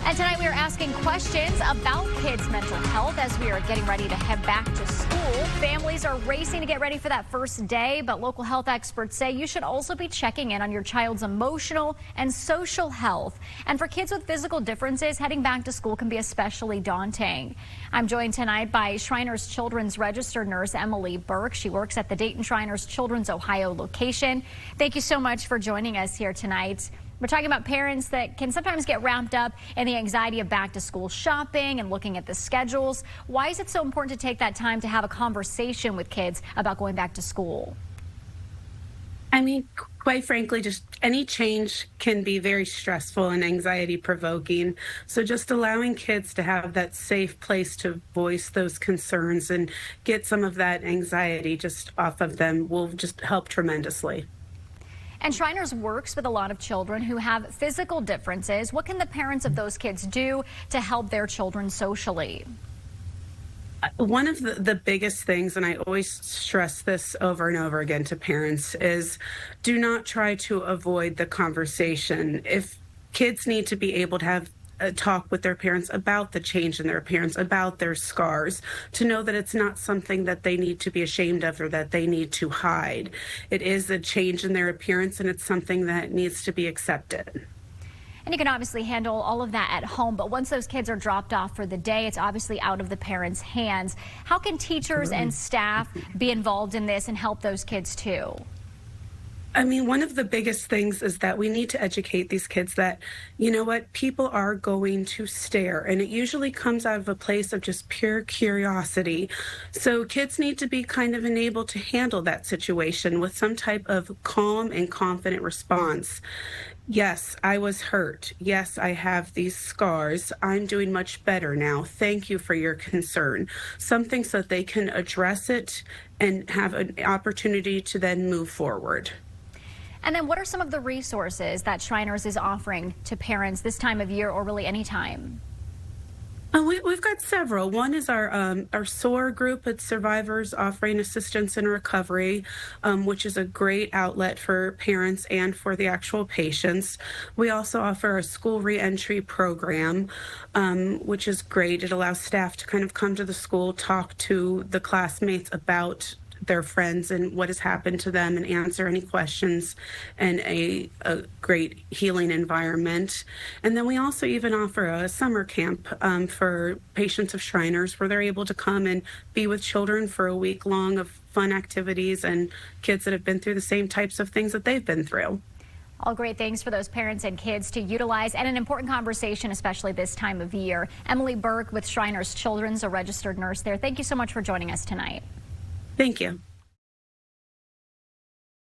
And tonight we are asking questions about kids' mental health as we are getting ready to head back to school. Families are racing to get ready for that first day, but local health experts say you should also be checking in on your child's emotional and social health. And for kids with physical differences, heading back to school can be especially daunting. I'm joined tonight by Shriners Children's registered nurse Emily Burke. She works at the Dayton Shriners Children's Ohio location. Thank you so much for joining us here tonight. We're talking about parents that can sometimes get wrapped up in the anxiety of back to school shopping and looking at the schedules. Why is it so important to take that time to have a conversation with kids about going back to school? I mean, quite frankly, just any change can be very stressful and anxiety provoking. So just allowing kids to have that safe place to voice those concerns and get some of that anxiety just off of them will just help tremendously. And Shriners works with a lot of children who have physical differences. What can the parents of those kids do to help their children socially? One of the biggest things, and I always stress this over and over again to parents, is do not try to avoid the conversation. If kids need to be able to have a talk with their parents about the change in their appearance, about their scars, to know that it's not something that they need to be ashamed of or that they need to hide. It is a change in their appearance, and it's something that needs to be accepted. And you can obviously handle all of that at home, but once those kids are dropped off for the day, it's obviously out of the parents' hands. How can teachers and staff be involved in this and help those kids too? I mean, one of the biggest things is that we need to educate these kids that, you know what, people are going to stare, and it usually comes out of a place of just pure curiosity. So kids need to be kind of enabled to handle that situation with some type of calm and confident response. Yes, I was hurt. Yes, I have these scars. I'm doing much better now. Thank you for your concern. Something so that they can address it and have an opportunity to then move forward. And then what are some of the resources that Shriners is offering to parents this time of year or really any time? We've got several. One is our SOAR group. It's Survivors Offering Assistance in Recovery, which is a great outlet for parents and for the actual patients. We also offer a school reentry program, which is great. It allows staff to kind of come to the school, talk to the classmates about their friends and what has happened to them and answer any questions, and a great healing environment. And then we also even offer a summer camp for patients of Shriners where they're able to come and be with children for a week long of fun activities and kids that have been through the same types of things that they've been through. All great things for those parents and kids to utilize, and an important conversation, especially this time of year. Emily Burke with Shriners Children's, a registered nurse there. Thank you so much for joining us tonight. Thank you.